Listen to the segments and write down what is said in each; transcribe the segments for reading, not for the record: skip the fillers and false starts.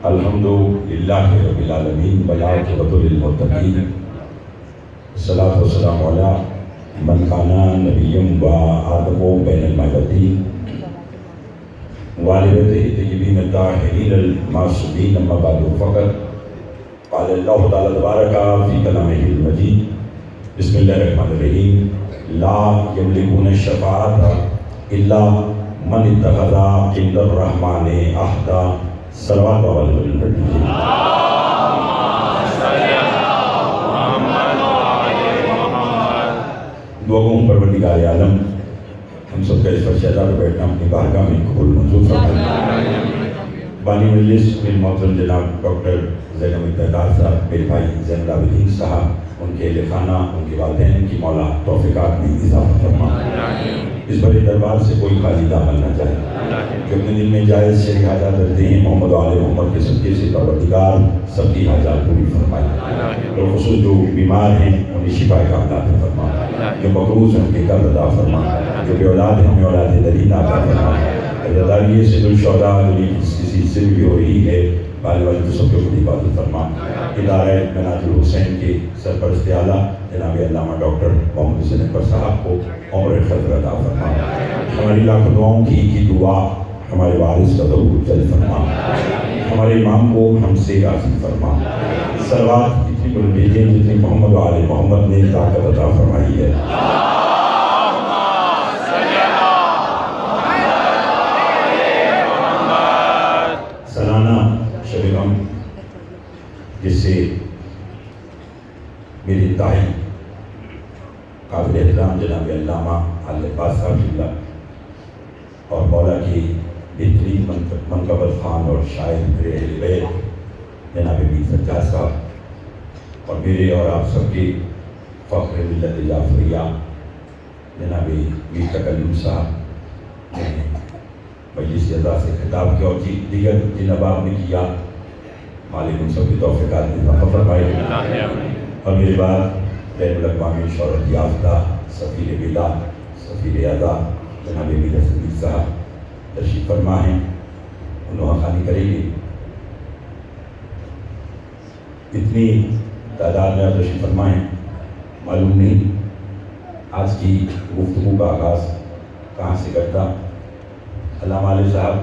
الحمدللہ رب العالمین والعاقبۃ للمتقین والصلاۃ والسلام علی من کان نبیا و آدم بین المائتین والدیہ طیبین الطاہرین المعصومین اما بعد فقط قال اللہ تعالی تبارک فی کلامہ المجید بسم اللہ الرحمن الرحیم لا یملکون الشفاعۃ الا من اتخذ عند الرحمن عہدا صلوات و دعا گوں پروردگار عالم ہم سب کا اس پر شہزادہ بیٹھنا اپنی بارگاہ میں قبول منظور فرمائے۔ بانی مجلس میرے محترم جناب ڈاکٹر زیدی صاحب، میرے بھائی زین العابدین صاحب، ان کے اہل خانہ، ان کے والدین کی مولا توفیقات میں اضافہ فرمائے۔ اس بڑے دربار سے کوئی خالی دامن نہ جائے، جو اپنے دل میں جائز شرعی حاجات رکھتے ہیں محمد و آل محمد کے صدقے سے پروردگار سب کی حاجات پوری فرمائے۔ بالخصوص جو بیمار ہیں انہیں شفا کاملات فرمائے، جو مقروض ہیں ان کے قرض ادا فرمائے، جو بے اولاد ہیں انہیں اولاد دلیل عطا فرمائے۔ عزاداری سید الشہداء دنیا کی کسی حصے میں بھی ہو رہی ہے، والے والے تو سب کے خود حفاظت فرما۔ ادارہ منہاج-ul-Hussain کے سرپرست اعلیٰ جناب علامہ ڈاکٹر محمد حسین صاحب کو عمر خضر عطا فرما۔ ہماری لاکھ دعاؤں کی دعا ہمارے وارث کا درود جل فرما، ہمارے امام کو ہم سے راضی فرما۔ صلوات اتنی بڑی بھیجیں جتنی محمد و آل محمد نے طاقت عطا فرمائی ہے۔ سالانہ شب غم جس سے میری دائی قابل احترام جناب علامہ صاحب اور مولا کی بہترین منقبت خان اور شاعر میرے اہل بیت جناب میر سجاد صاحب اور میرے اور آپ سب کے فخر ملت جعفریہ جناب میر تکلم صاحب نے مجلس-e-Aza سے خطاب کیا اور دیگر جن اباب نے کیا، مالک ان سب کی توفیقات میں اضافہ فرمائے۔ اور میرے بعد بین الاقوامی شہرت یافتہ سفیر بلا سفیر اعظم جناب میر صدیق صاحب تشریف فرما ہیں، انہوں خانی کریں گے۔ اتنی تعداد میں آپ تشریف فرما ہیں، معلوم نہیں آج کی گفتگو کا آغاز کہاں سے کرتا۔ علامہ علیہ صاحب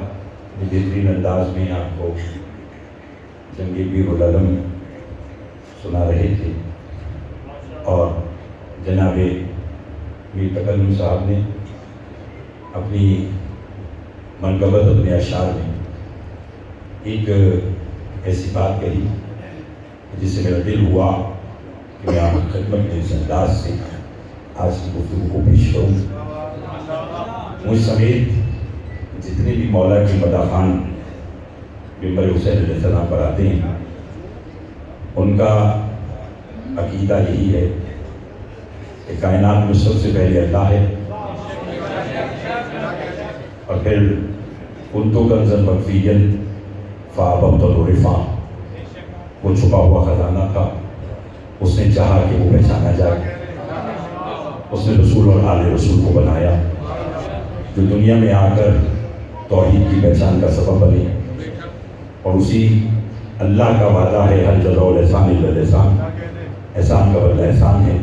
نے بہترین انداز میں آپ کو جنگ بیر العلم سنا رہے تھے اور جناب میر تکلم صاحب نے اپنی منقبت اپنے اشعار میں ایک ایسی بات کہی جس سے میرا دل ہوا کہ میں آپ کی خدمت میں اس انداز سے آج کی گفتگو کو پیش کروں۔ مجھ سمیت جتنے بھی مولا کے مداحان ممبر حسین علیہ السلام پر آتے ہیں ان کا عقیدہ یہی ہے کہ کائنات میں سب سے پہلے اللہ ہے اور پھر کنتو کنزا مخفیا فاحببت العرفا، وہ چھپا ہوا خزانہ تھا، اس نے چاہا کہ وہ پہچانا جائے، اس نے رسول اور آل رسول کو بنایا جو دنیا میں آ کر توحید کی پہچان کا سبب بنے، اور اسی اللہ کا وعدہ ہے حل جزاء الاحسان الا الاحسان، احسان کا بدلہ احسان ہے۔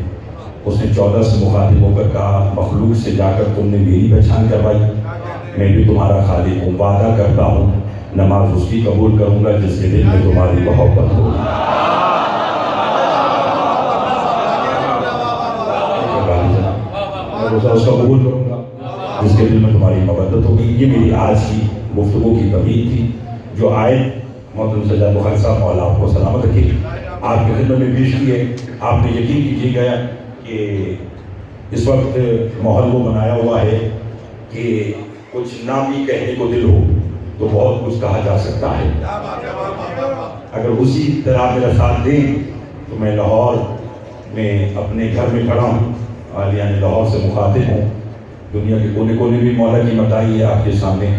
اس نے 14 سے مخاطب ہو کر کہا مخلوق سے جا کر تم نے میری پہچان کروائی، میں بھی تمہارا خالق ہوں، وعدہ کرتا ہوں نماز اس کی قبول کروں گا جس کے دل میں تمہاری محبت ہو۔ روزہ اس کا قبول کروں گا جس کے دل میں تمہاری محبت ہوگی۔ یہ میری آج کی گفتگو کی تمہید تھی جو آیت محترم سجاد بخاری صاحب مولا آپ کو سلامت رکھے آپ کی خدمت میں پیش کی ہے۔ آپ نے یقین کیجیے گا کہ اس وقت ماحول وہ بنایا ہوا ہے کہ کچھ نہ بھی کہنے کو دل ہو تو بہت کچھ کہا جا سکتا ہے۔ اگر اسی طرح میرا ساتھ دیں تو میں لاہور میں اپنے گھر میں کھڑا ہوں، یعنی لاہور سے مخاطب ہوں، دنیا کے کونے کونے بھی مولا کی مداحی ہے آپ کے سامنے۔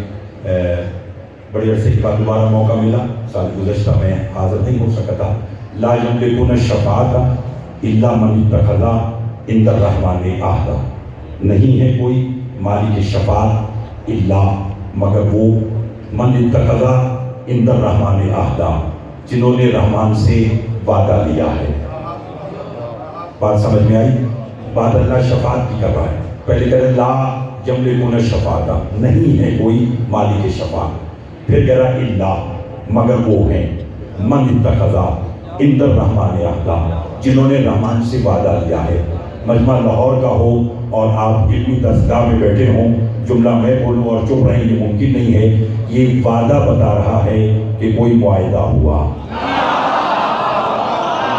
بڑے عرصے کے بعد دوبارہ موقع ملا، سال گزشتہ میں حاضر نہیں ہو سکا تھا۔ لا یملکون الشفاعۃ الا من اتخذ عند الرحمن عہدا، نہیں ہے کوئی مالک شفاعت الا مگر وہ من اتخذ عند الرحمن عہدا، جنہوں نے رحمان سے وعدہ لیا ہے۔ بات سمجھ میں آئی؟ بعد اللہ شفاعت کی کر رہا ہے، پہلے کہہ رہے لا یملکون الشفاعۃ، نہیں ہے کوئی مالک شفاعت، پھر کہہ رہا الا، مگر وہ ہیں من اتخذ عند الرحمن عہدا، جنہوں نے رحمان سے وعدہ لیا ہے۔ مجمع لاہور کا ہو اور آپ علمی دستگاہ میں بیٹھے ہوں، جملہ میں بولوں اور چپ رہیں یہ ممکن نہیں ہے، یہ وعدہ بتا رہا ہے کہ کوئی معاہدہ ہوا۔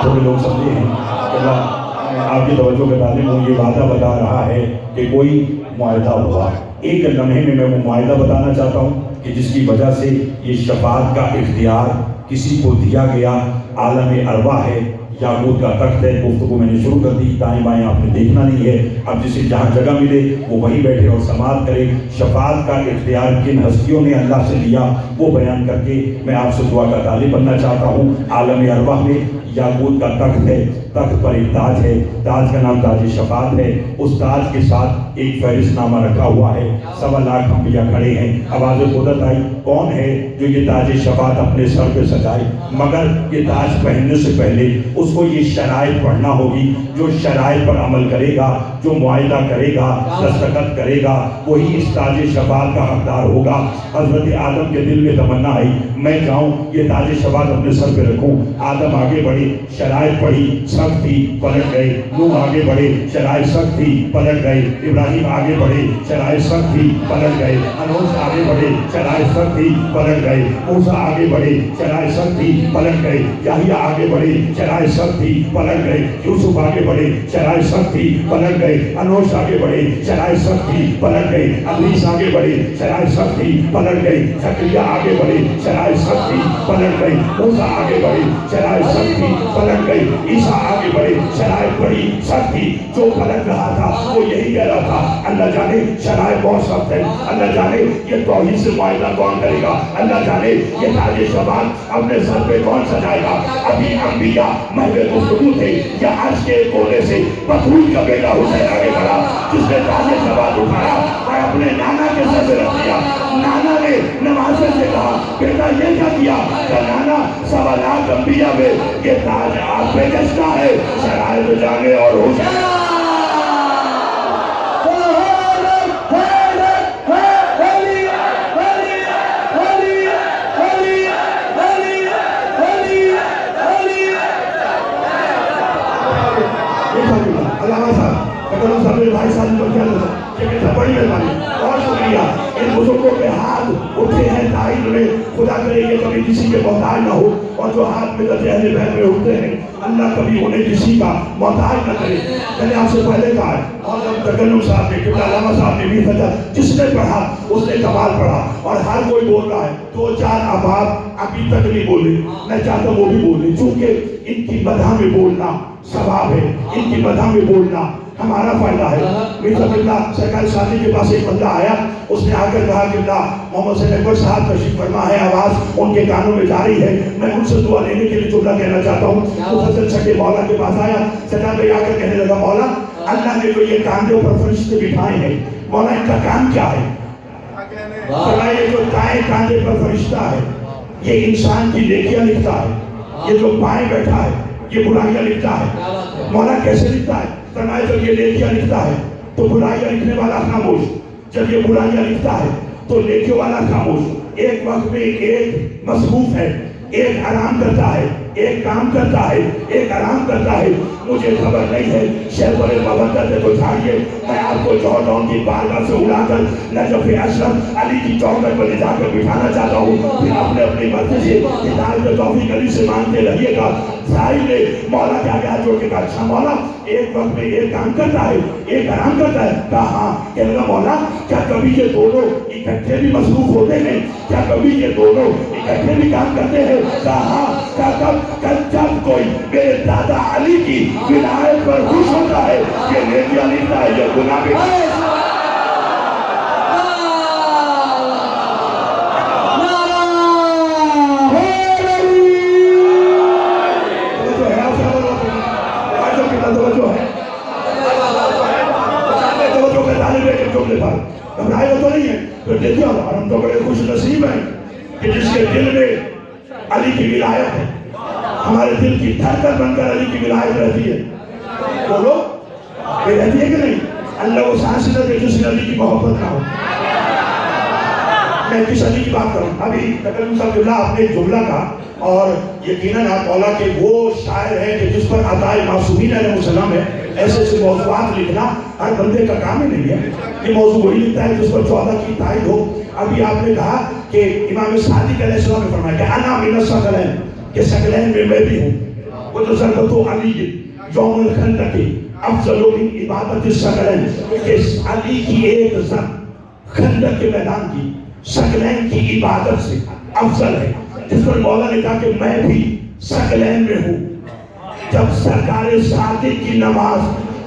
تھوڑے لوگ سمجھے ہیں کہ آپ کی توجہ کا طالب ہوں، یہ وعدہ بتا رہا ہے کہ کوئی معاہدہ ہوا۔ ایک لمحے میں وہ معاہدہ بتانا چاہتا ہوں کہ جس کی وجہ سے یہ شفاعت کا اختیار کسی کو دیا گیا۔ عالم ارواح ہے، یاقوت کا تخت ہے، گفتگو میں نے شروع کر دی، دائیں بائیں آپ نے دیکھنا نہیں ہے، اب جسے جہاں جگہ ملے وہ وہیں بیٹھے اور سماعت کرے۔ شفاعت کا اختیار کن ہستیوں نے اللہ سے لیا وہ بیان کر کے میں آپ سے دعا کا طالب بننا چاہتا ہوں۔ عالم ارواح میں یاقوت کا تخت ہے، تخت پر ایک تاج ہے، تاج کا نام تاج شفاعت ہے، اس تاج کے ساتھ ایک فہرست نامہ رکھا ہوا ہے، 1.25 لاکھ انبیاء کھڑے ہیں۔ آواز قدرت آئی، کون ہے جو یہ تاج شفاعت اپنے سر پہ سجائے؟ مگر یہ تاج پہننے سے پہلے اس کو یہ شرائط پڑھنا ہوگی، جو شرائط پر عمل کرے گا، جو معاہدہ کرے گا، دستخط کرے گا، وہی اس تاج شفاعت کا حقدار ہوگا۔ حضرت آدم کے دل میں تمنا آئی میں جاؤں یہ تاج شفاعت اپنے سر پہ رکھوں۔ آدم آگے بڑھے، شرائط پڑھی، سخت تھی، پلٹ گئے۔ نوح آگے بڑھے، شرائط سخت تھی، پلٹ گئے۔ ابراہیم آگے بڑھے، شرائط سخت تھی، پلٹ گئے۔ انوش آگے بڑھے، شرائط سخت تھی، پلٹ گئے۔ موسیٰ آگے بڑھے، شرائط سخت تھی، پلٹ گئے۔ یحییٰ آگے بڑھے، شرائط سخت تھی، پلٹ گئے۔ یوسف آگے بڑھے، شرائط سخت تھی، پلٹ گئے۔ انوش آگے بڑھے، شرائط سخت تھی، پلٹ گئے۔ ادریس آگے بڑھے، شرائط سخت تھی، پلٹ گئے۔ زکریا آگے بڑھے، شرائط سخت تھی، پلٹ گئے۔ موسیٰ آگے بڑھے، شرائط سخت تھی، پلٹ گئے۔ عیسیٰ آگے بڑھے، شرائط بڑی سخت تھی، جو پلٹ رہا تھا وہ یہی کہہ رہا تھا اللہ جانے شرائط بہت سخت ہے، اللہ جانے یہ توحید سے معاہدہ کون کرے گا، اللہ جانے یہ تاج شفاعت اپنے سر پہ کون سجائے گا۔ ابھی انبیاء محو گفتگو تھے، یا عرش کے کونے سے بطول کا بیٹا حسین آگے بڑھا، جس نے تاج شفاعت اٹھایا اور اپنے نانا کے سر پہ رکھ دیا۔ نانا نے نمازے سے کہا بیٹا یہ کیا کیا؟ کہ نانا 1.25 لاکھ انبیاء میں یہ تاج آپ پہ جستا ہے، شرائط جانے اور حسین۔ علامہ صاحب میرے بھائی صاحب کو کیا لگا، بڑی مہربانی اور شکریہ۔ ان بزرگوں کے ہاتھ اٹھے ہیں تائید میں، خدا کرے یہ کبھی کسی کے محتاج نہ ہو، اور جو ہاتھ میں درجہ اہل بیت میں اٹھتے ہیں اللہ کبھی انہیں کسی کا محتاج نہ کرے۔ میں نے آپ سے پہلے کہا ہے، اور جب تکلم صاحب نے کیونکہ علامہ صاحب نے بھی سجا، جس نے پڑھا اس نے کمال پڑھا، اور ہر کوئی بول رہا ہے۔ 2-4 احباب ابھی تک نہیں بولے، میں چاہتا ہوں وہ بھی بولے، چونکہ ان کی مدح میں بولنا ثواب ہے، ان کی مدح میں بولنا ہمارا فائدہ ہے۔ مرزا قبلہ سرکار شادی کے پاس ایک بندہ آیا، اس نے آ کر کہا قبلہ محمد حسین اکبر صاحب تشریف فرما ہے، آواز ان کے کانوں میں جاری ہے، میں ان سے دعا لینے کے لیے جملہ کہنا چاہتا ہوں۔ مفضل چھٹے مولا کے پاس آیا، سرکار بھائی آ کر کہنے لگا مولا اللہ نے جو یہ کاندھے اوپر فرشتے بٹھائے ہیں، مولا ان کا کام کیا ہے؟ فرمایا یہ جو دائیں کاندھے پر فرشتہ ہے یہ انسان کی نیکیاں لکھتا ہے، یہ جو بائیں بیٹھا ہے یہ برائیاں لکھتا ہے۔ مولا کیسے لکھتا ہے؟ فرمایا جب یہ نیکیاں لکھتا ہے تو برائیاں لکھنے والا خاموش، جب یہ برائیاں لکھتا ہے تو نیکیوں والا خاموش۔ ایک وقت میں ایک مصروف ہے، ایک آرام کرتا ہے، ایک کام کرتا ہے، ایک آرام کرتا ہے۔ مجھے خبر نہیں ہے شہر پر مبدت ہے تو جھاڑیے، میں آپ کو جوہر کی بارگاہ سے اڑا کر نجف اشرف علی کی چوکھٹ پر لے جا کر بٹھانا چاہتا ہوں، پھر اپنے اپنی مرضی سے ہدایت توفیق علی سے مانگتے رہیے گا۔ سائل نے مولا کے آگے ہاتھ جوڑ کے کہا اچھا مولا ایک وقت میں ایک کام کرتا ہے ایک آرام کرتا ہے؟ کہا ہاں۔ کہنے لگا مولا کیا کبھی یہ دونوں اکٹھے بھی مصروف ہوتے ہیں؟ کیا کبھی یہ دونوں اکٹھے بھی کام کرتے ہیں؟ کہا ہاں۔ کہا جب کوئی میرے دادا علی کی ولایت پر خوش ہوتا ہے یہ نیکیاں لکھتا ہے، یہ گناہ بھی گھبرائے گا تو نہیں ہے؟ پھر دیکھیے ہم تو بڑے خوش نصیب ہیں، کہ جس کے دل میں علی کی ولایت ہے، ہمارے دل کی دھڑکن بن کر علی کی ولایت رہتی ہے، بولو یہ رہتی ہے کہ نہیں؟ اللہ وہ سانس نہ دے جس میں علی کی محبت نہ ہو۔ میں کس علی کی بات کروں؟ ابھی تقریباً صاحب اللہ آپ نے ایک جملہ کہا، اور یقیناً آپ مولا کے وہ شاعر ہیں کہ جس پر عطائے معصومین علیہ السلام ہے، ایسے ایسے موضوعات لکھنا ہر بندے کا کام ہی نہیں ہے۔ یہ موضوع وہی لکھتا ہے جس پر 14 کی تائید ہو۔ ابھی آپ نے کہا کہ امام صادق علیہ السلام نے فرمایا کہ انا من الثقلین، کہ ثقلین میں بھی ہوں۔ وہ جو ضربت علی یوم الخندق افضل من عبادت الثقلین، کہ علی کی ایک ضرب خندق کے میدان کی ثقلین کی عبادت سے افضل ہے، جس پر مولا نے کہا کہ میں بھی ثقلین میں ہوں۔ جب سرکار صادق کی نماز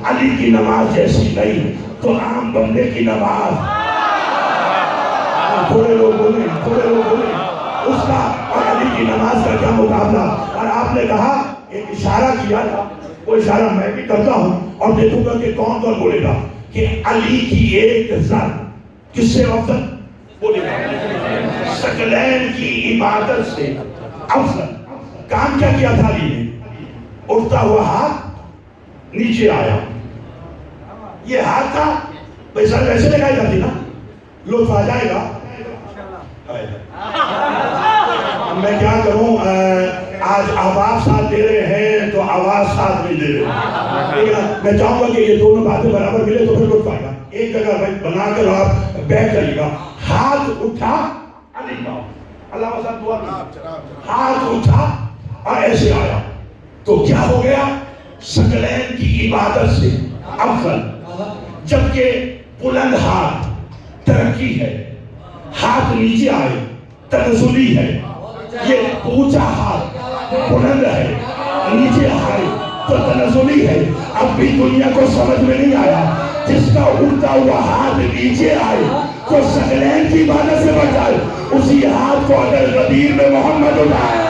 علی کی نماز جیسی نہیں تو عام بندے کی نماز، تھوڑے لوگ بولیں اس کا اور علی کی نماز کا کیا مقابلہ؟ اور آپ نے کہا ایک اشارہ کیا تھا، وہ اشارہ میں بھی کرتا ہوں اور دیکھوں گا کہ کون کون بولے گا کہ علی کی ایک ضرب کس سے افضل؟ بولے گا ثقلین کی عبادت سے افضل۔ کام کیا کیا تھا علی نے؟ اٹھتا ہوا ہاتھ نیچے آیا، یہ ہاتھ تھا پیسہ ویسے لگائی جاتی نا، لطف آ جائے گا۔ میں کیا کروں، آج آواز ساتھ دے رہے ہیں تو آواز ساتھ نہیں دے رہے، میں چاہوں گا کہ یہ دونوں باتیں برابر ملے تو پھر لطف آئے گا۔ ایک جگہ بنا کر آپ بیٹھ جائیے گا۔ ہاتھ اٹھا علی کا، علامہ صاحب دعا کیجیے، ہاتھ اٹھا اور ایسے آیا تو کیا ہو گیا؟ ثقلین کی عبادت سے افضل۔ جبکہ بلند ہاتھ ترقی ہے، ہاتھ نیچے آئے تنزلی ہے، یہ اونچا ہاتھ بلند ہے نیچے آئے تو تنزلی ہے۔ اب بھی دنیا کو سمجھ میں نہیں آیا، جس کا اڑتا ہوا ہاتھ نیچے آئے تو ثقلین کی عبادت سے بچائے، اسی ہاتھ کو اگر غدیر میں محمد اٹھائے،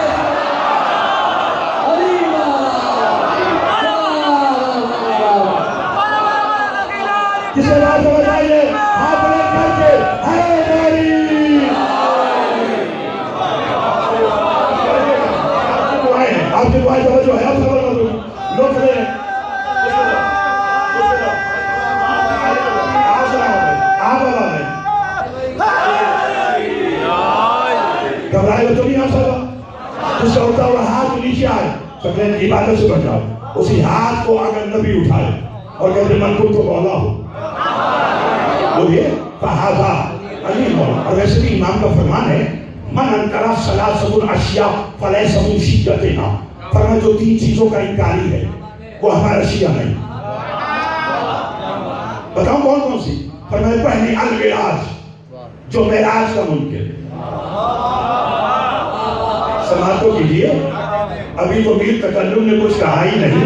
جسے بات سمجھ آئیے ہاتھ بلند کر کے حیدری۔ آپ کی دعائیں توجہ ہے، آپ سمجھ لوگ کھڑے ہیں، آپ آواز ہے گھبرائے تو نہیں، آپ سب جس کا اٹھتا ہوا ہاتھ نیچے آئے ثقلین کی عبادت سے بچاؤ۔ اسی ہاتھ کو اگر نبی اٹھائے اور کہتے من کو تو مولا ہو، بولیے فہذا علی مولا۔ اور ویسے بھی امام کا فرمان ہے من انکر ثلاثۃ الاشیاء فلیس من شیعتنا، فرمایا جو 3 چیزوں کا انکاری ہے وہ ہمارا شیعہ نہیں۔ بتاؤں کون کون سی؟ فرمایا پہلی المعراج، جو معراج کا منکر۔ سماعت تو کیجیے، ابھی تو میر تکلم نے کچھ کہا ہی نہیں۔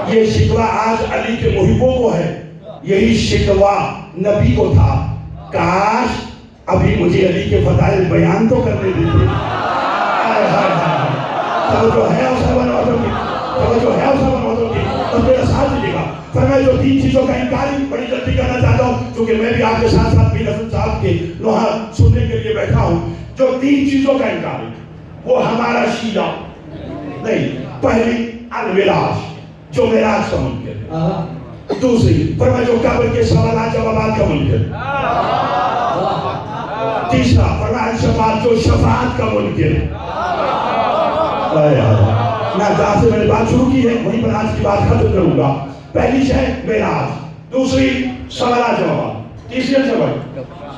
یہ شکوہ آج علی کے محبوں کو ہے، یہی شکوہ نبی کو تھا، کاش ابھی مجھے علی کے فضائل بیان تو کرنے دیتے۔ توجہ ہے اسامہ نوازوں کی، توجہ ہے اسامہ نوازوں کی، اور میرا ساتھ دیجیے گا۔ فرمایا جو 3 چیزوں کا انکار بڑی جلدی کرنا چاہتا ہوں، کیونکہ میں بھی آپ کے ساتھ ساتھ بھی رسول صاحب کے لوہا سننے کے لیے بیٹھا ہوں۔ جو 3 چیزوں کا انکار ہے وہ ہمارا شیعہ نہیں۔ پہلی المعراج، جو معراج کا منکر۔ دوسری فرمایا جو قبر کے سوالات جوابات کا منکر۔ تیسرا فرمایا شفاعت، جو شفاعت کا منکر۔ میں جہاں سے میں نے بات شروع کی ہے وہیں پر آج کی بات ختم کروں گا۔ پہلی شے معراج، دوسری سوالات جوابات، تیسری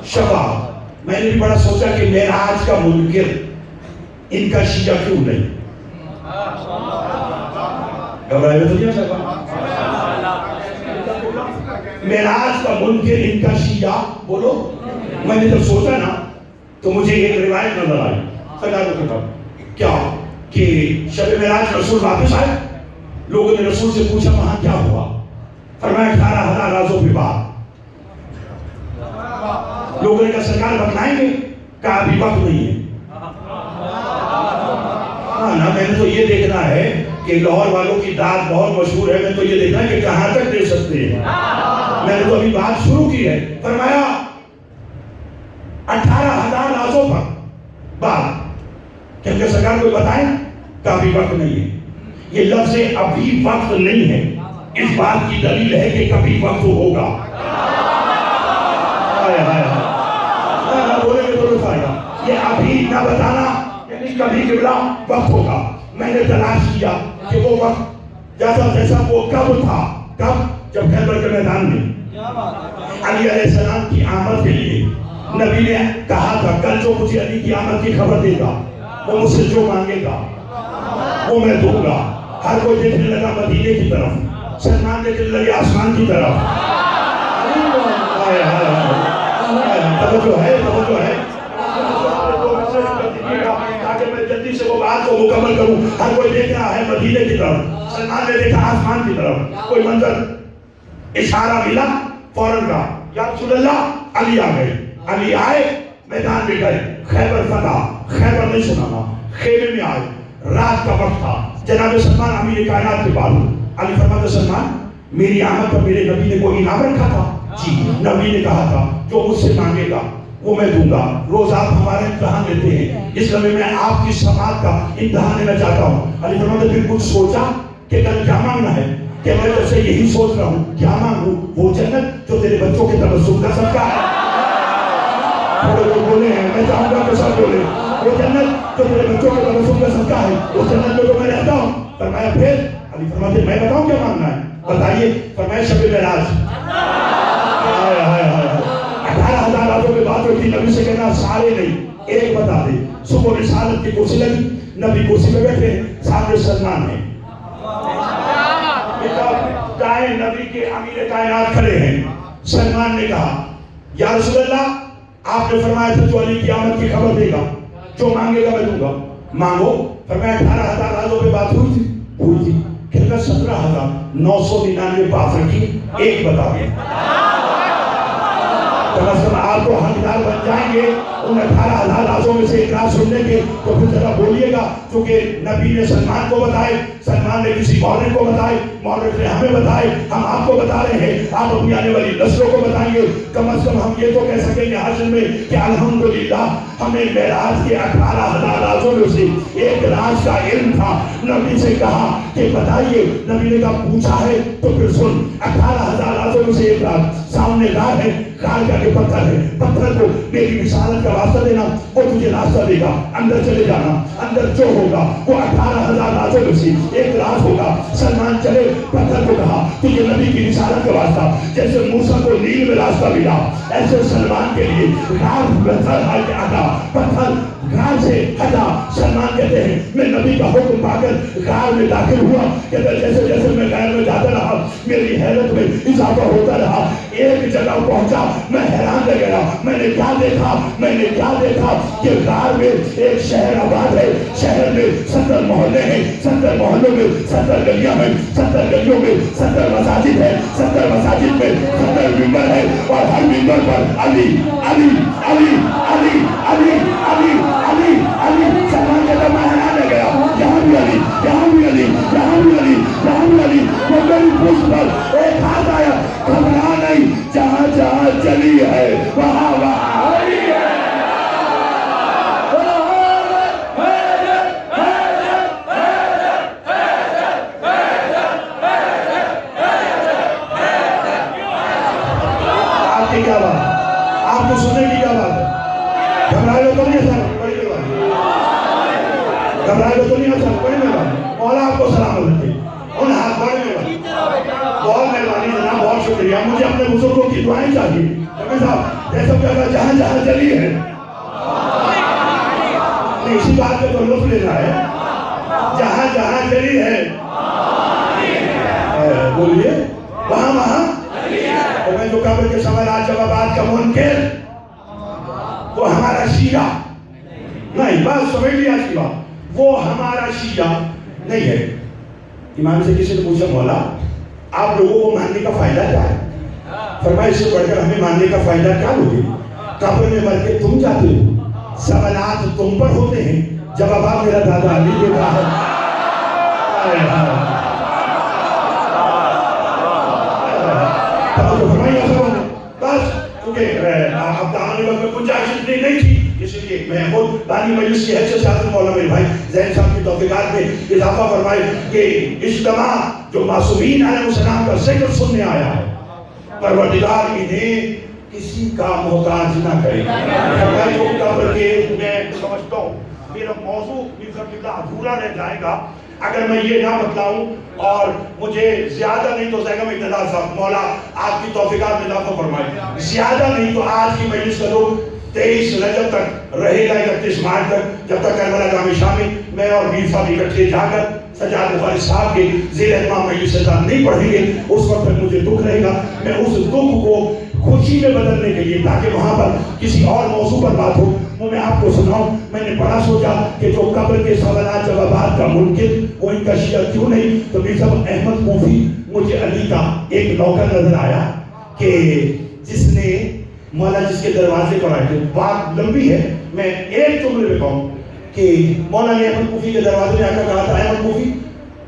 شفاعت۔ میں نے بھی بڑا سوچا کہ معراج کا منکر ان کا شیعہ کیوں نہیں؟ گھبرائے تو نہیں صاحب؟ معراج کا منکر ان کا شیعہ، بولو۔ میں نے جب سوچا نا تو مجھے ایک روایت نظر آئی، سجاد کو کیا کہ شب معراج رسول واپس آئے، لوگوں نے رسول سے پوچھا وہاں کیا ہوا؟ فرمایا 18,000 رازوں پہ بات۔ لوگوں نے کہا سرکار بتلائیں گے؟ کہا ابھی وقت نہیں ہے۔ نا میں نے تو یہ دیکھنا ہے کہ لاہور والوں کی داد بہت مشہور ہے، میں تو یہ دیکھنا ہے کہ کہاں تک دے سکتے ہیں۔ میں نے تو ابھی بات شروع کی ہے۔ فرمایا 18,000 رازوں سرکار کو بتائیں کہ ابھی وقت نہیں ہے. یہ لفظ ابھی وقت نہیں ہے اس بات کی دلیل ہے کہ کبھی وقت ہوگا. بولے گے تو آئے گا. یہ ابھی نہ بتانا یعنی کبھی قبلہ وقت ہوگا. میں نے تلاش کیا کہ وہ وقت جیسا وہ کب تھا. کب؟ جب خیبر کے میدان میں علی علیہ السلام کی آمد کے لیے نبی نے کہا تھا کل جو مجھے علی کی آمد کی خبر دے گا وہ مجھ سے جو مانگے گا وہ میں دوں گا. ہر کوئی دیکھنے لگا مدینے کی طرف, سلمان دیکھنے لگے آسمان کی طرف. توجہ ہے تاکہ میں جلدی سے وہ بات کو مکمل کروں. ہر کوئی دیکھ رہا ہے مدینے کی طرف, سلمان نے دیکھا آسمان کی طرف. کوئی منظر اشارہ ملا فوراً کا یا رسول اللہ علی آ گئے. علی آئے, میدان میں گئے, خیبر فتح. خیبر نہیں سنانا, خیمے میں آئے. رات کا وقت تھا. جناب سلمان امیر کائنات کے بعد علی فرماتے سلمان میری آمد پر میرے نبی نے کوئی انعام رکھا تھا؟ جی, نبی نے کہا تھا جو مجھ سے مانگے گا وہ میں دوں گا. روز آپ ہمارے امتحان لیتے ہیں, اس لیے میں آپ کی سماعت کا امتحان لینا چاہتا ہوں. علی فرماتے پھر کچھ سوچا کہ کل کیا مانگنا ہے؟ کہ میں جب سے یہی سوچ رہا ہوں کیا مانگوں, وہ جنت جو تیرے بچوں کے تبسم کر سکتا ہے. تھوڑے لوگ بولے ہیں, میں چاہوں گا کہ سب بولے وہ جنت جو تیرے بچوں کے تبسم کر سکتا ہے, وہ جنت میں جو میں رہتا ہوں. فرمایا پھر؟ علی فرماتے میں بتاؤں کیا مانگنا ہے, بتائیے. فرمایا شب معراج. 18,000 راتوں میں بات ہوئی تھی, نبی سے کہنا سارے نہیں ایک بتا دے. صبح رسالت کی کرسی لگی, نبی کرسی پہ بیٹھے, سامنے سلمان ہیں, دائیں نبی کے امیر کائنات کھڑے ہیں. سلمان نے کہا یا رسول اللہ آپ نے فرمایا تھا جو علی کی آمد کی خبر دے گا جو مانگے گا میں دوں گا, مانگو. فرمایا 18,000 راتوں پہ بات ہوئی تھی. کہتا 17,999 بات رکھی, ایک بتا دیں. آپ کو حقدار بن جائیں گے ان 18,000 رازوں میں سے ایک راز سننے کے, تو پھر ذرا بولیے گا. کیونکہ نبی نے سلمان کو بتائے, سلمان نے کسی مورخ کو بتائے, مورخ نے ہمیں بتائے, ہم آپ کو بتا رہے ہیں, آپ اپنی آنے والی نسلوں کو بتائیں گے. کم از کم ہم یہ تو کہہ سکیں گے حاصل میں کہ الحمدللہ ہمیں معراج کے 18,000 رازوں میں سے ایک راز کا علم تھا. نبی سے کہا کہ بتائیے, نبی نے کہا پوچھا ہے تو پھر سن. 18,000 رازوں میں سے ایک راز, سامنے غار ہے, غار کا کے پتھر ہے, پتھر کو میری رسالت کا واسطہ دینا, وہ تجھے راستہ دے گا, اندر چلے جانا, اندر جو ہوگا وہ 18,000 رازوں میں سے ایک راز ہوگا. سلمان چلے, پتھر کو کہا تجھے نبی کی رسالت کا واسطہ, جیسے موسیٰ کو نیل میں راستہ ملا ایسے سلمان کے لیے غار پتھر ہٹا, پتھر غار سے ہٹا. سلمان کہتے ہیں میں نبی کا حکم پا کر غار میں داخل ہوا, کہتے ہیں جیسے جیسے میں غار میں جاتا رہا میری حیرت میں اضافہ ہوتا رہا. ایک جگہ پہنچا, میں حیران رہ گیا. میں نے کیا دیکھا کہ غار میں ایک شہر آباد ہے. شہر میں 70 محلے ہیں, 70 محلوں میں 70 گلیاں ہیں, 70 گلیوں میں 70 مساجد ہیں, 70 مساجد میں 70 ممبر ہے, اور ہر ممبر پر علی علی علی علی علی علی علی علی. سلمان کہتا میں حیران رہ گیا, یہاں بھی علی, یہاں بھی علی, یہاں بھی علی, یہاں بھی علی. وہ میری پشت پر ایک ہاتھ آیا, گھبرا نہیں, جہاں جہاں چلی ہے وہاں وہاں علی ہے. آپ کی کیا بات, آپ کو سننے کی کیا بات ہے؟ گھبرائے گا تو نہیں سر, بڑی مہربانی. گھبرائے گا تو نہیں سر, بڑی مہربانی. مولا آپ کو سلامت رکھے. ان ہاتھ بڑے مہربانی, بہت مہربانی جناب, بہت شکریہ. مجھے اپنے بزرگوں کی دعائیں چاہیے. ڈاکٹر صاحب جیسا کہ جہاں جہاں چلی ہے, نہیں اسی بات پہ تو لطف لینا ہے, جہاں جہاں چلی ہے بولیے وہاں وہاں. تو میں جو قبر کے سوالات جوابات کا منکر, وہ ہمارا شیعہ نہیں, بس سمجھ لیا اس کی بات, وہ ہمارا شیعہ نہیں ہے. امام سے کسی نے پوچھا مولا آپ لوگوں کو ماننے کا فائدہ کیا ہے؟ فرمایا اس سے بڑھ کر ہمیں ماننے کا فائدہ کیا لوگے؟ قبر میں مر کے تم جاتے ہو, سوالات تم پر ہوتے ہیں, جوابات میرا دادا علی دیتا ہے. بس کیونکہ اب دامن وقت میں گنجائش اتنی نہیں تھی, اس لیے میں خود بانی مجلس کی حیثیت سے حضرت مولانا میرے بھائی زین صاحب کی توفیقات میں اضافہ فرمائے کہ اجتماع جو معصومین علیہ السلام کا ذکر سننے آیا ہے، پروردگار انہیں کسی کا محتاج نہ کرے. میں جو قبر کے میں سمجھتا ہوں میرا موضوع ادھورا رہ جائے گا اگر میں یہ نہ بتلاؤں، اور مجھے زیادہ نہیں تو زیگم اقتدار صاحب مولا آپ کی توفیقات میں اضافہ فرمائے، زیادہ نہیں تو آج کی مجلس کا لوگ 23 رجب تک رہے گا، 31 مارچ تک، جب تک کربلا جامع شامی میں اور میر صاحب اکٹھے جا کر سجاد بخاری صاحب کے زیر اہتمام مجلس-ے-اعظم نہیں پڑھیں گے، اس وقت تک مجھے دکھ رہے گا. میں اس دکھ کو خوشی میں بدلنے کے لیے تاکہ وہاں پر کسی اور موضوع پر بات ہو وہ میں آپ کو سناؤں. میں نے بڑا سوچا کہ جو قبر کے سوالات جوابات کا منکر وہ ان کا شیعہ کیوں نہیں، تو میر صاحب احمد کوفی مجھے علی کا ایک نوکر نظر آیا کہ جس نے مولا جس کے دروازے پر آئے تھے. بات لمبی ہے، میں ایک جملے میں کہوں کہ مولا نے احمد کوفی کے دروازے میں آ کر کہا تھا احمد کوفی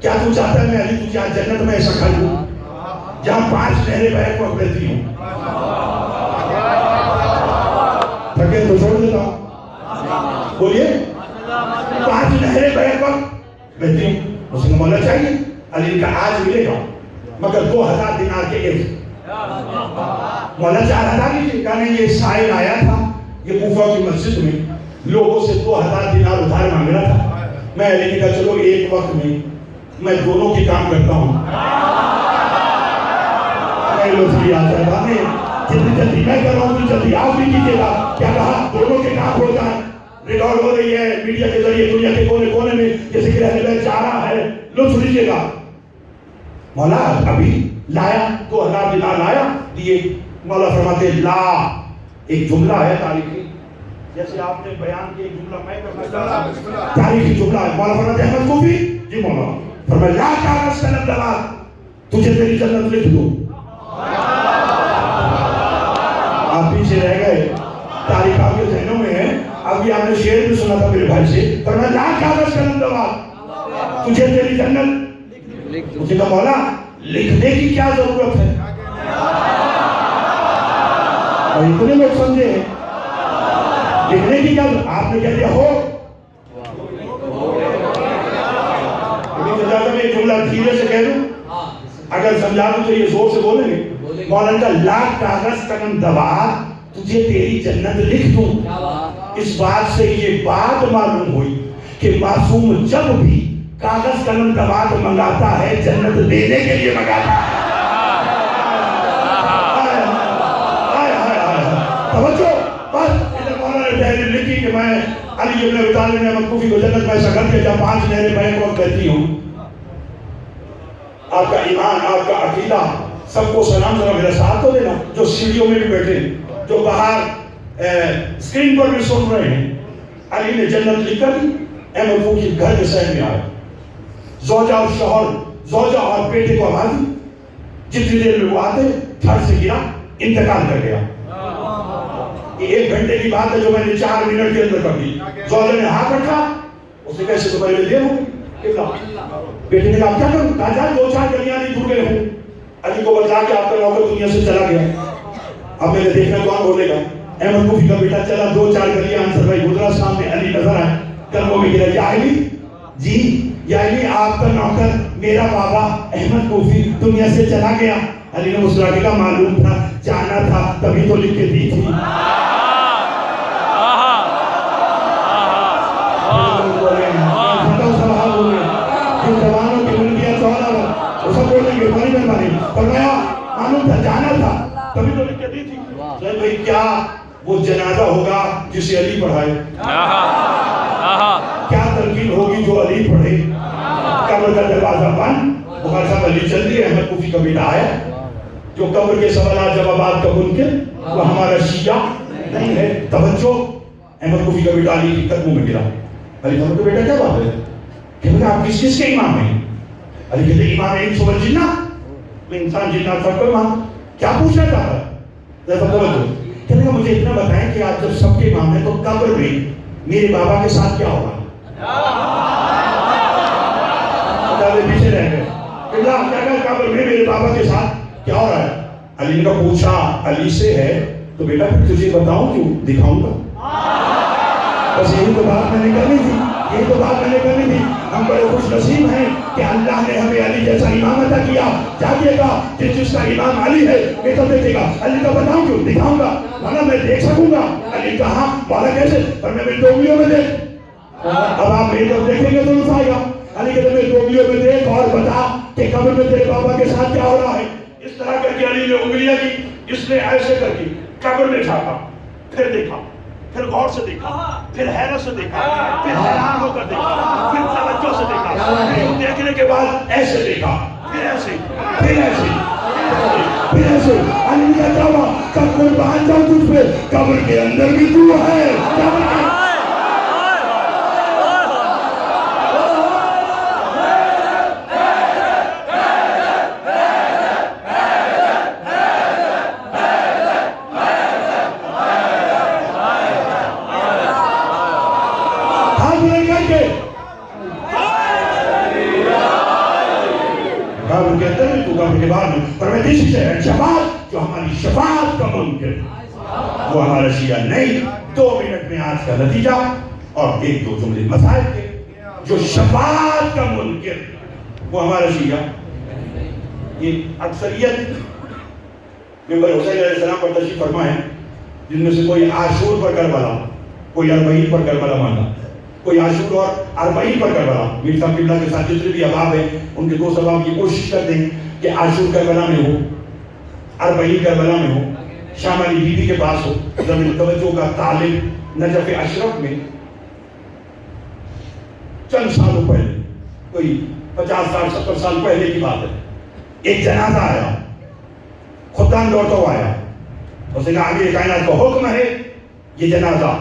کیا تو چاہتا ہے میں علی تجھے آج جنت میں ایسا کھا لوں جہاں 5 نہریں بیک وقت بہتی ہوں. تھکے تو چھوڑ دیتا ہوں، بولیے 5 نہریں بیک وقت بہتی ہوں. اس نے مولا چاہیے علی کا آج ملے گا مگر 2000 دینار کے عوض. مولا 4000 لیجیے. کہا نہیں، یہ سائل آیا تھا یہ کوفہ کی مسجد میں لوگوں سے 2000 دینار ادھار مانگ رہا تھا. میں علی نے کہا چلو ایک وقت میں دونوں کے کام کرتا ہوں. جتنی جلدی میں کر رہا ہوں جلدی آپ بھی کیجیے گا. کیا کہا؟ دونوں کے کام ہو جائیں. ریکارڈ ہو رہی ہے میڈیا کے ذریعے دنیا کے کونے کونے میں، جیسے کہ رہنے میں جا رہا ہے، لطف لیجیے گا. مولا ابھی لایا 2000 دینار لایا دیے. مولا فرماتے لا، ایک جملہ ہے تاریخی، جیسے آپ نے بیان کیا ایک جملہ میں کرنا چاہتا ہوں، تاریخی جملہ ہے. مولا فرماتے احمد کوفی جی مولا فرمایا لا کاغذ قلم دوات تجھے تیری جنت لکھ دوں. آپ پیچھے رہ گئے، تاریخ آپ کے ذہنوں میں ہے. ابھی آپ نے شعر بھی سنا تھا میرے بھائی سے، فرمایا لا کاغذ قلم دوات تجھے تیری جنت. مجھے کہا مولا لکھنے کی کیا ضرورت ہے؟ اور اتنے لوگ سمجھے لکھنے کی کیا ضرورت؟ آپ نے کہہ دیا ہو. ایک جملہ دھیرے سے کہہ دوں، اگر سمجھا دوں تو یہ زور سے بولیں گے. مولانا کا لا کاغذ قلم دوات تجھے تیری جنت لکھ دوں. اس بات سے یہ بات معلوم ہوئی کہ معصوم جب بھی کاغذ قلم دوات منگاتا ہے جنت دینے کے لیے منگاتا ہے. توجہ بس ادھر مولانا نے تحریر لکھی کہ میں علی ابن ابی طالب نے احمد کوفی کو جنت میں ایسا کر دیا جہاں 5 نہریں بیک وقت بہتی ہوں. آپ کا ایمان، آپ کا عقیدہ، سب کو سلام ذرا میرا ساتھ تو دینا جو سیڑھیوں میں بھی بیٹھے ہیں، جو باہر اسکرین پر بھی سن رہے ہیں. علی نے جنت لکھ کر دی. احمد کوفی گھر کے صحن میں آئے. زوجہ اور شوہر، زوجہ اور بیٹے کو آواز دی. جتنی دیر میں وہ آتے تھڑ سے گرا، انتقال کر گیا. یہ 1 گھنٹے کی بات ہے جو میں نے 4 منٹ کے اندر کر دی. زوجہ نے ہاتھ رکھا، اس نے کیسے تو پہلے دیر ہوگی. بیٹے نے کہا کیا کروں؟ کہا جا 2-4 گلیاں نہیں دور گئے ہوں. علی کو بتا کے آپ کا نوکر دنیا سے چلا گیا. اب میں نے دیکھنا کون بولے گا. احمد کوفی کا بیٹا چلا 2-4 گلیاں، انصر بھائی گزرا، سامنے علی نظر آئے. قدموں میں گرا. یا علی جی، یا علی آپ کا نوکر میرا بابا احمد کوفی دنیا سے چلا گیا. علی نے مسکرا کے معلوم تھا، جانا تھا تبھی تو لکھ کے دی تھی. معلوم تھا، جانا تھا تبھی تو لکھ کے دی تھی. بھائی کیا وہ جنازہ ہوگا جسے علی پڑھائے؟ کیا تلقین ہوگی جو علی پڑھے؟ قبر کا دروازہ بند، بخاری صاحب علی چل دیے. احمد کوفی کا بیٹا آیا جو قبر کے سوالات جوابات کا منکر، وہ ہمارا شیعہ نہیں ہے. توجہ، احمد کوفی کا بیٹا علی کے قدموں میں گرا. علی فرماتے کا بیٹا کیا بات ہے؟ کہ آپ کس کس کے امام ہیں؟ علی کہتے امام انس والجنہ، میں انسان جنات سب کو امام. کیا پوچھنا چاہتا ہے؟ کہنے کا مجھے اتنا بتائیں کہ آپ جب سب کے امام ہیں تو قبر میں میرے بابا کے ساتھ کیا ہوگا؟ پیچھے رہ گئے. قبر میں میرے بابا کے ساتھ کیا ہو رہا ہے؟ علی نے پوچھا علی سے ہے تو بیٹا پھر تجھے بتاؤں کیوں؟ دکھاؤں گا. بس یہی تو بات میں نے کرنی تھی، یہی تو بات میں نے کرنی تھی. ہم بڑے خوش نصیب ہیں کہ اللہ نے ہمیں علی جیسا امام عطا کیا. جاگیے گا جس کا امام علی ہے یہ تو دیکھے گا. علی کا بتاؤں کیوں دکھاؤں گا مولا، میں دیکھ سکوں گا. علی کہاں مولا کیسے؟ پر میں میری دوگلیوں میں دیکھ. اب آپ میری طرف دیکھیں گے تو نہیں آئے گا. علی کہتے میری دوگلیوں میں دیکھ اور بتا کہ قبر میں تیرے بابا کے ساتھ کیا ہو رہا ہے. اس طرح کر کے علی نے انگلیاں کی، اس نے ایسے کر کے قبر میں جھانکا، پھر دیکھا، پھر غور سے دیکھا، پھر حیرت سے دیکھا، پھر حیران ہو کر دیکھا، پھر توجہ سے دیکھا، پھر دیکھنے کے بعد ایسے دیکھا، پھر ایسے، پھر ایسے، پھر ایسے. علی نے کہا ہوا کب قربان جاؤں تجھ پہ، قبر کے اندر بھی تو ہے. شفاعت جو ہماری شفاعت کا منکر وہ ہمارا شیعہ نہیں. 2 منٹ میں آج کا نتیجہ اور 1-2 جملے مسائب کے. جو شفاعت کا منکر وہ ہمارا شیعہ. یہ اکثریت ممبر حسین علیہ السلام پر تشریف فرما ہے، جن میں سے کوئی عاشور پر کربلا، کوئی 40 پر کربلا مانا، کوئی عاشور اور 40 پر کربلا. میر صاحب قبلہ کے ساتھ جتنے بھی احباب ہیں ان کے 2 سباب کی کوشش کرتے ہیں کہ عاشور کربلا میں ہو، 40 کربلا میں ہو، شام علی بی بی کے پاس ہو. زمین توجہ کا طالب نجف اشرف میں چند سالوں پہلے، کوئی 50 سال 70 سال پہلے کی بات ہے، ایک جنازہ آیا، خدام لوٹا ہوا آیا. اس نے کہا امیر کائنات کا حکم ہے یہ جنازہ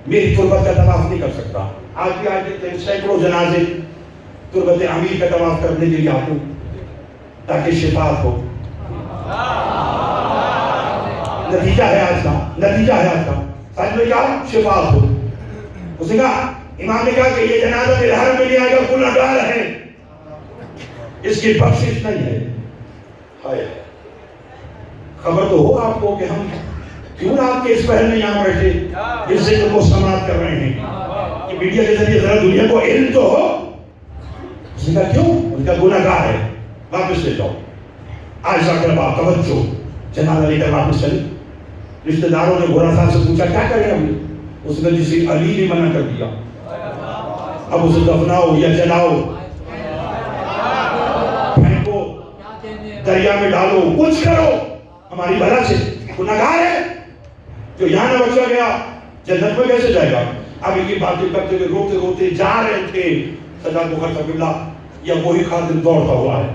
میری تربت کا طواف نہیں کر سکتا. آج بھی آج سینکڑوں جنازے تربت امیر کا طواف کرنے کے لیے آتے تاکہ شفاعت ہو. نتیجہ ہے آج کا، نتیجہ ہے آج کا. ساتھ میں کیا شفاعت ہو. اس نے کہا، امام نے کہا کہ یہ جنازہ میرے حرم میں نہیں آئے گا، گنہگار ہے، اس کی بخشش نہیں ہے. ہائے خبر تو ہو آپ کو کہ ہم کیوں آپ کے اس پہل میں یہاں بیٹھے اس ذکر کو سماعت کر رہے ہیں کہ میڈیا کے ذریعے ذرا دنیا کو علم تو ہو. اس نے کہا کیوں؟ ان کا گنہگار ہے، واپس لے جاؤ. آج جا کر بات توجہ، جنازہ لے کر واپس چلے. رشتہ داروں نے گھوڑا صاحب سے پوچھا کیا کریں ہم؟ اس نے جسے علی نے منع کر دیا، اب اسے دفناؤ یا جلاؤ، پھینکو، دریا میں ڈالو، کچھ کرو ہماری بھلا سے. گنہگار ہے جو یہاں نہ بچا گیا جنت میں کیسے جائے گا؟ اب یہ باتیں کرتے ہوئے روتے روتے جا رہے تھے. سجاد بخار صاحب اللہ یا وہی خادم دوڑتا ہوا ہے.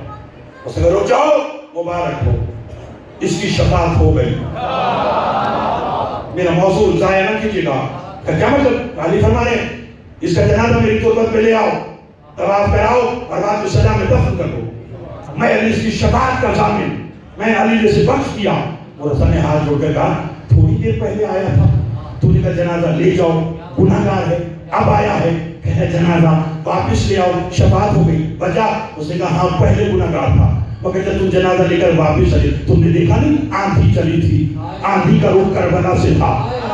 اس نے رو جاؤ مبارک ہو، اس کی شفاعت ہو گئی. میرا موضوع ضائع نہ کیجیے گا. کیا مطلب؟ علی فرما رہے اس کا جنازہ میری تربت پہ لے آؤ، طواف کراؤ اور رات کو سجا میں دفن کر دو. میں علی اس کی شفاعت کا ضامن، میں علی نے سے بخش کیا. اور حسن نے ہاتھ جوڑ کر کہا تھوڑی دیر پہلے آیا تھا، تو نے کہا جنازہ لے جاؤ، گناہگار ہے، اب آیا ہے کہ جنازہ واپس لے آؤ، شفاعت ہو گئی. وجہ؟ اس نے کہا ہاں پہلے گناہگار تھا، مگر جب تم جنازہ لے کر واپس آئے تم نے دیکھا نہیں آندھی چلی تھی، آندھی کا رخ کربلا سے تھا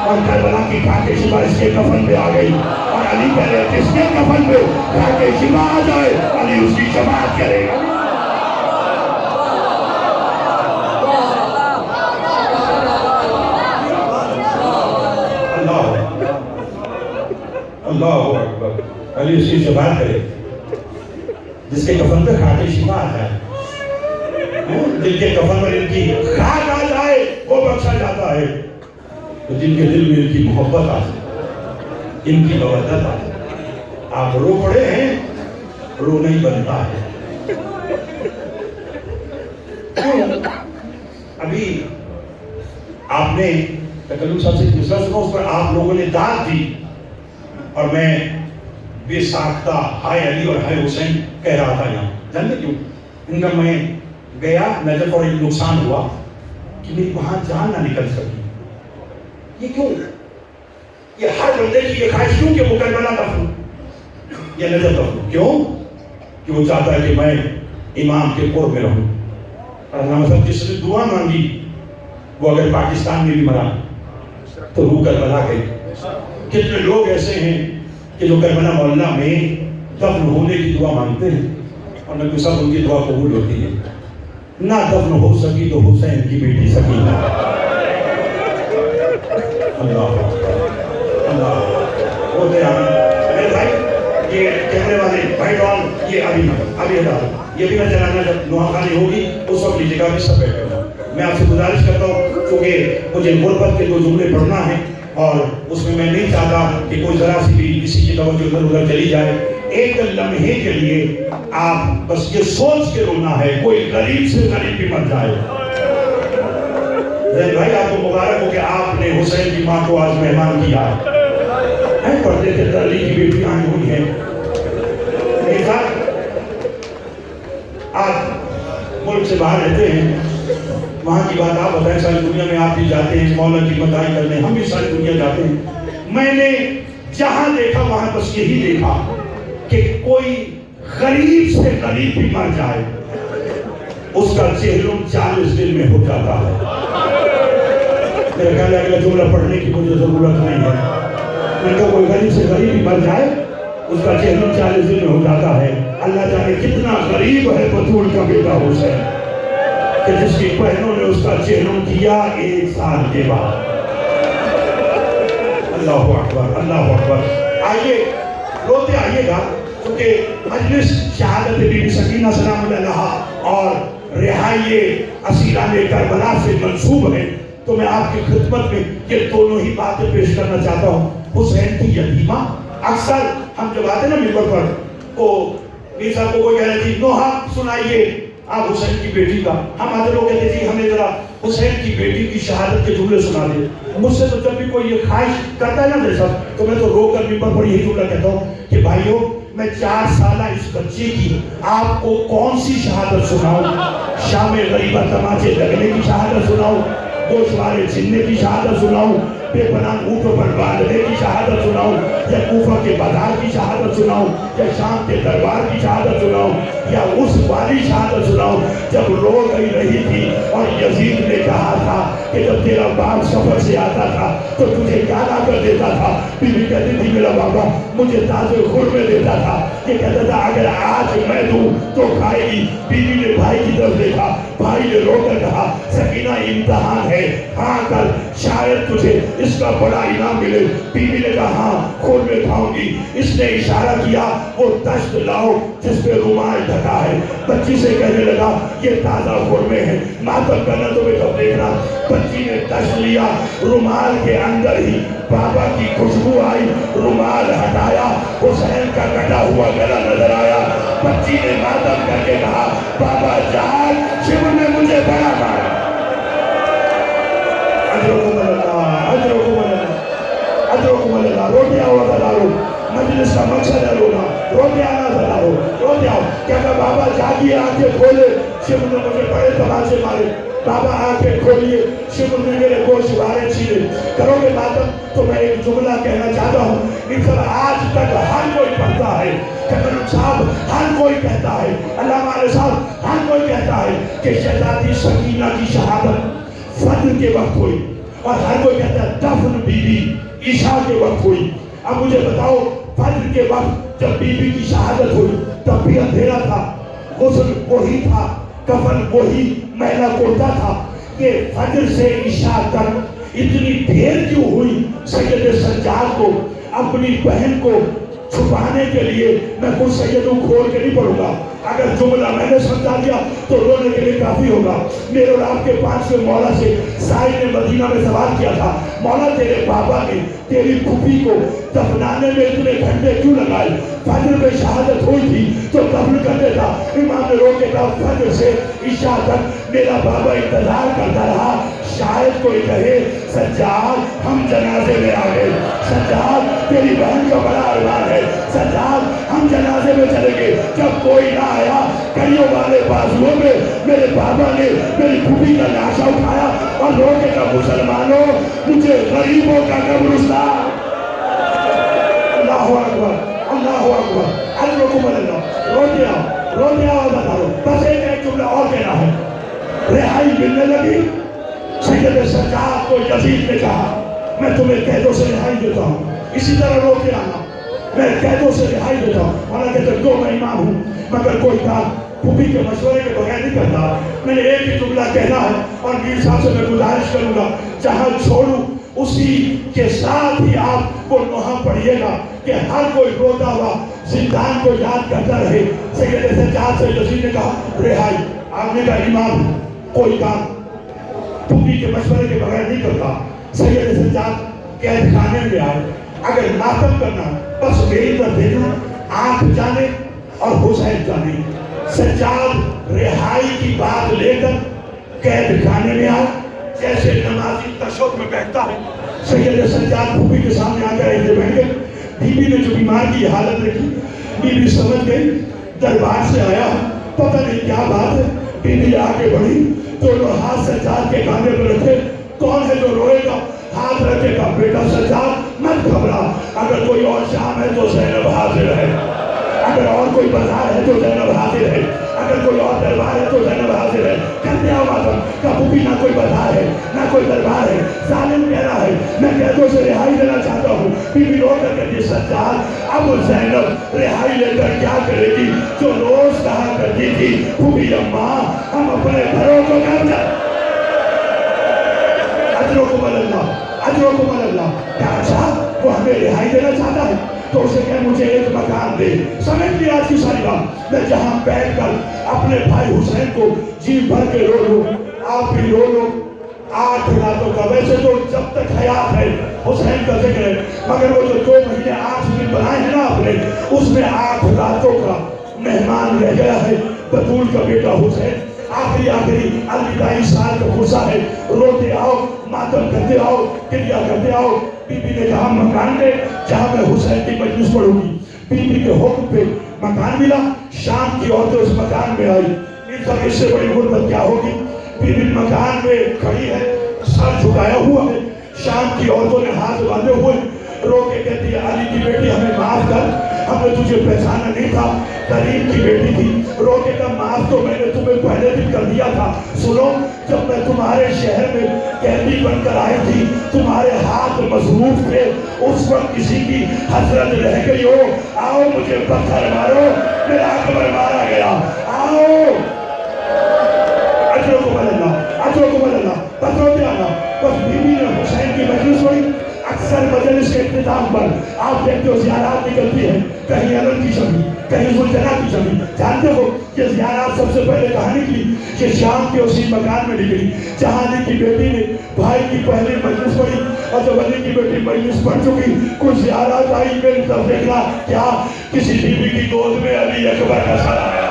اور کربلا کی ٹھاکے شفا اس کے کفن پہ آ گئی. اور علی کہہ رہے کس کے کفن پہ ٹھاکے شفا آ جائے علی اس کی شفاعت کرے گا. اللہ اکبر. علی اس کی شفاعت کرے جس کے کفن پہ ٹھاکے شفا آ جائے، جن کے کفن میں ان کی خاک آ جائے وہ بخشا جاتا ہے. تو جن کے دل میں ان کی محبت آ جائے، ان کی مودت آ جائے. آپ رو پڑے ہیں، رو نہیں بنتا ہے. ابھی آپ نے تکلم صاحب سے دوسرا سنا، اس پر آپ لوگوں نے داد دی اور میں بے ساختہ ہائے علی اور ہائے حسین کہہ رہا تھا. یہاں جانتے کیوں؟ ان کا میں گیا نجف اور ایک نقصان ہوا کہ میری وہاں جان نہ نکل سکی. یہ کیوں؟ یہ ہر بندے کی یہ خواہش کیوں کہ وہ کربلا دفن یا نجف دفن؟ کیوں؟ کہ وہ چاہتا ہے کہ میں امام کے قرب میں رہوں. اور علامہ صاحب جس نے دعا مانگی وہ اگر پاکستان میں بھی مرا تو روح کربلا گئی. کتنے لوگ ایسے ہیں کہ جو کربلا محلہ میں دفن ہونے کی دعا مانگتے ہیں اور نہ کوئی سب ان کی دعا قبول ہوتی ہے. نہ دفن ہو سکی تو حسین کی بیٹی سکینہ. اللہ اللہ ہوتے آمین. میرے بھائی یہ کیمرے والے بھائی ڈان یہ ابھی ہٹا دو. یہ بھی میں چلانا جب نوحہ خالی ہوگی اس وقت لیجیے گا. بھی سب بیٹھے ہوں. میں آپ سے گزارش کرتا ہوں کیونکہ مجھے غربت کے 2 جملے پڑھنا ہے اور اس میں نہیں چاہتا کہ کوئی ذرا سی بھی کسی کی توجہ ادھر ادھر چلی جائے. ایک لمحے کے لیے آپ بس یہ سوچ کے رونا ہے کوئی غریب سے غریب بھی مر جائے. زید بھائی آپ کو مبارک ہو کہ آپ نے حسین کی ماں کو آج مہمان کیا ہے. پردے کے علی کی بیٹی آئی ہوئی ہے. آپ ملک سے باہر رہتے ہیں, وہاں کی بات آپ بتائیں. ساری دنیا میں آپ بھی جاتے ہیں مولا کی مداحیں کرنے, ہم بھی ساری دنیا جاتے ہیں. میں نے جہاں دیکھا وہاں بس یہی دیکھا کہ کوئی غریب سے غریب بھی مر جائے اس کا چہلم 40 دن میں ہو جاتا ہے. میرا خیال ہے اگلا جملہ پڑھنے کی مجھے ضرورت نہیں ہے. میں کہا کوئی غریب سے غریب بھی مر جائے اس کا چہلم 40 دن میں ہو جاتا ہے. اللہ جانے کتنا غریب ہے بطول کا بیٹا حسین کہ جس کی بہنوں نے اس کا چہلم کیا 1 سال کے بعد. اللہ اکبر اللہ اکبر. آئیے روتے آئیے گا کیونکہ مجلس شہادت بی بی سکینہ سلام اللہ علیہا اور رہائی اسیران کربلا سے منسوب ہے. تو میں آپ کی خدمت میں یہ دونوں ہی باتیں پیش کرنا چاہتا ہوں. حسین کی یتیمہ, اکثر ہم جب آتے نا ممبر پر تو میر صاحب کو کوئی کہہ رہے تھی نوحہ سنائیے آپ حسین کی بیٹی کا. ہم آتے لوگ کہتے تھے ہمیں ذرا حسین کی بیٹی کی شہادت کے جملے سنا دے. مجھ سے تو جب بھی کوئی یہ خواہش کرتا ہے نا میرے ساتھ تو میں تو رو کر ممبر پر یہی جملہ کہتا ہوں کہ بھائیو میں 4 سالہ اس بچے کی آپ کو کون سی شہادت سناؤں؟ شام غریبہ تماچے لگنے کی شہادت سناؤں, گوشوارے چھننے کی شہادت سناؤں, بے پناہ اونٹوں پر باندھنے کی شہادت سناؤں, یا کوفہ کے بازار کی شہادت سناؤں, یا شام کے دربار کی شہادت سناؤں, یا اس والی شہادت سناؤں جب رو گئی رہی تھی اور یزید نے کہا تھا کہ جب تیرا باپ سفر سے آتا تھا تو تجھے کیا لا کر دیتا تھا؟ بی بی کہتی تھی میرا بابا مجھے تازے خورمے دیتا تھا. یہ کہتا تھا اگر آج میں دوں تو کھائے گی. بیوی نے بھائی کی طرف دیکھا, بھائی نے رو کر کہا سکینہ امتحان ہے, ہاں کر شاید تجھے اس کا بڑا انعام ملے. بیوی نے کہا ہاں خورمے کھاؤں گی. اس نے اشارہ کیا وہ دشت لاؤ جس پہ رومال ڈھکا ہے. بچی سے کہنے لگا یہ تازہ خورمے ہیں, ماتم کرنا تمہیں کب دیکھنا. بچی نے دشت لیا, رومال کے اندر ہی بابا کی خوشبو آئی, رومال ہٹایا, حسین کا کٹا ہوا گلا نظر آیا. بچی نے ماتم کر کے کہا بابا جان شبر نے مجھے بڑا مارا. روٹے آؤ ہزاروں, مجلس کا مقصد ہے رونا. روٹے آنا ہزاروں, روٹے آؤ. کیا کہ بابا جاگیے آنکھیں کھولے, شبر نے مجھے بڑے تماچے مارے. بابا آنکھیں کھولیے, شبر نے میرے گوشوارے چھینے. کرو گے ماتم تو میں ایک جملہ کہنا چاہتا ہوں. لیکن آج تک ہر کوئی پڑھتا ہے, کمر صاحب ہر کوئی کہتا ہے, علامہ صاحب ہر کوئی کہتا ہے کہ شہزادی سکینہ کی شہادت فجر کے وقت ہوئی, اور ہر کوئی کہتا ہے دفن بی بی عشاء کے وقت ہوئی. اب مجھے بتاؤ فجر کے وقت جب بی بی کی شہادت ہوئی تب بھی اندھیرا تھا, غسل وہی تھا, کفن وہی, میلا کرتا تھا. کہ فجر سے عشاء تک اتنی دیر کیوں ہوئی؟ سید سجاد کو اپنی بہن کو چھپانے کے لیے میں کچھ سیدوں کھول کے نہیں پڑھوں گا. اگر جملہ میں نے سمجھا دیا تو رونے کے لیے کافی ہوگا. میرے اور آپ کے پاس سے مولا سے زائد نے مدینہ میں سوال کیا تھا, مولا تیرے بابا نے تیری پھوپھی کو دفنانے میں اتنے گھنٹے کیوں لگائے؟ فجر میں شہادت ہوئی تھی تو دفن کر دیتا. امام نے رو کے کہا فجر سے عشاء تک میرا بابا انتظار کرتا رہا, شاید کوئی کہے سجاد ہم جنازے میں آ گئے, سجاد تیری بہن کا بڑا ارمان ہے, سجاد ہم جنازے میں چلیں گے. جب کوئی نہ آیا, کڑیوں والے بازوؤں میں میرے بابا نے میری پھوپھی کا لاشا اٹھایا اور رو کے کہا مسلمانوں مجھے غریبوں کا قبرستان. اللہ اکبر اللہ اکبر. اجرکم اللہ. روتے آؤ روتے آؤ بتاؤ. بس ایک جملہ اور کہنا ہے. رہائی ملنے لگی, سید سجاد کو یزید نے کہا میں تمہیں قیدوں سے رہائی دیتا ہوں. اسی طرح روتے آنا، میں قیدوں سے رہائی دیتا ہوں، حالانکہ تک دو میں امام ہوں، مگر کوئی کام پھوپھی کے مشورے کے بغیر نہیں کرتا۔ میں نے ایک ہی جملہ کہنا ہے اور میر صاحب سے میں گزارش کروں گا، جہاں چھوڑوں اسی کے ساتھ ہی آپ وہ نوحہ پڑھیے گا کہ ہر کوئی روتا ہوا زندان کو یاد کرتا رہے۔ سید سجاد سے یزید نے کہا رہائی، آپ نے کہا امام کوئی کام پھوپھی کے مشورے کے بغیر نہیں کرتا۔ سید سجاد قید خانے میں آئے، اگر ماتم کرنا بس میری طرف دیکھنا، آنکھ جانے اور حسین جانے۔ سجاد رہائی کی بات لے کر قید خانے میں آئے، جیسے نمازی تشہد میں بیٹھتا ہے، سید سجاد پھوپھی کے سامنے آ کر ایسے بیٹھ گئے۔ بی بی نے جو بیمار کی حالت دیکھی، بی بی سمجھ گئی دربار سے آیا ہے، پتہ نہیں کیا بات ہے۔ بی بی آگے بڑھی، دونوں ہاتھ سجاد کے کاندھے پر رکھے، کون ہے جو روئے گا؟ ہاتھ رکھے گا بیٹا سجاد مت گھبرا، اگر کوئی اور شام ہے تو زینب حاضر ہے، اگر اور کوئی بازار ہے تو زینب حاضر ہے، اگر کوئی اور دربار ہے تو زینب حاضر ہے۔ کرتے آؤ ماتم کا پھوپھی، نہ کوئی بازار ہے نہ کوئی دربار ہے، ظالم کہہ رہا ہے میں قیدوں سے رہائی دینا چاہتا ہوں۔ بی بی رو کر کہتی سجاد اب زینب رہائی لے کر کیا کرے گی جو روز کہا کرتی تھی پھوپھی اماں ہم اپنے گھروں کو گھر جائیں۔ اجرکم اللہ، اجرکم اللہ، کیا اچھا وہ ہمیں رہائی دینا چاہتا ہے تو اسے کہ مجھے ایک مکان دے۔ سمجھ لیا آج کی ساری بات، میں جہاں بیٹھ کر اپنے بھائی حسین کو جی بھر کے رو لوں، آپ بھی رو لو۔ 8 راتوں کا، ویسے تو جب تک حیات ہے حسین کا ذکر ہے، مگر وہ جو 2 مہینے 8 دن بنائے ہیں نا آپ نے، اس میں 8 راتوں کا مہمان رہ گیا ہے بطول کا بیٹا حسین۔ آخری الوداعی سال کا غصہ ہے، روتے آؤ ماتم کرتے آؤ کریا کرتے آؤ۔ بی بی نے کہا مکان دے جہاں میں حسین کی مجلس پڑھوں گی۔ بی بی کے حکم پہ مکان ملا، شام کی عورتیں اس مکان میں آئی۔ اس سے بڑی غربت کیا ہوگی؟ بی بی مکان میں کھڑی ہے، سر جھکایا ہوا ہے، شام کی عورتوں نے ہاتھ باندھے ہوئے، رو کے کہتی ہے علی کی بیٹی ہمیں معاف کر، ہم نے تجھے پہچانا نہیں تھا، کریم کی بیٹی تھی۔ رو کے کہا معاف تو میں نے تمہیں پہلے بھی کر دیا تھا، سنو جب میں تمہارے شہر میں قیدی بن کر آئی تھی تمہارے ہاتھ مضروب تھے، اس وقت کسی کی حسرت رہ گئی ہو، آؤ مجھے پتھر مارو، میرا اکبر مارا گیا، آؤ اجرکم اللہ، اجرکم اللہ، بس روتے آنا۔ بس بی بی نے حسین کی مجلس ہوئی۔ اکثر مجلس کے اختتام پر آپ دیکھتے ہو زیارات نکلتی ہے، کہیں علم کی شبی، کہیں زلجنہ کی شبی۔ جانتے ہو یہ زیارات سب سے پہلے کہاں نکلی؟ کہ شام کے اسی مکان میں نکلی جہاں علی کی بیٹی نے بھائی کی پہلی مجلس پڑھی، اور جب علی کی بیٹی مجلس پڑھ چکی کچھ زیارات آئی، میری طرف دیکھنا کیا کسی بی بی کی گود میں علی اکبر کا سر آیا،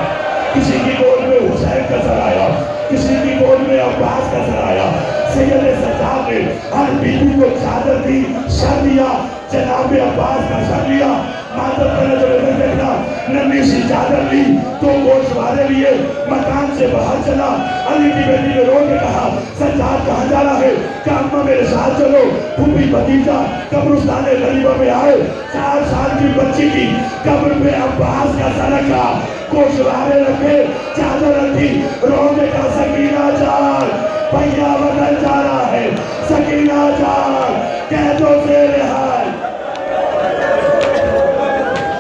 کسی کی گود میں حسین کا سر آیا، کسی کی گود میں عباس کا سر آیا۔ سید سجاد نے ہر بیوی کو چادر دی، سر دیا، جناب عباس کا سر لیا، ماتم کا نظر میں دیکھنا، نمی سی چادر لی، 2 گوشوارے لیے، مکان سے باہر چلا۔ علی کی بیٹی نے رو کے کہا سجاد کہاں جانا ہے؟ کہ اماں میرے ساتھ چلو۔ پھوپھی بھتیجا قبرستان غریبہ میں آئے، 4 سال کی بچی کی قبر پہ عباس کا سر رکھا، گوشوارے رکھے، چادر رکھی، رو کے کہا سکینہ جان بھیا بدل جا رہا ہے، سکینہ جان قیدوں سے